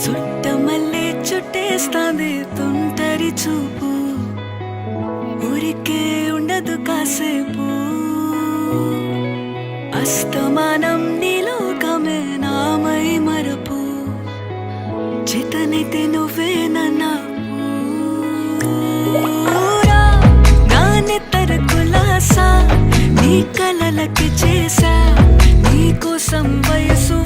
చుట్టమల్లే చుట్టేస్తాంది తుంటరి చూపు, ఊరికే ఉండదు కాసేపు. అస్తమానం నీలోకమే నామై మరపు, చేతనైతే నువ్వే నన్నూరా. నా నెత్తర కులాసా నీ కలలకి చేసా, నీ కోసం వయసు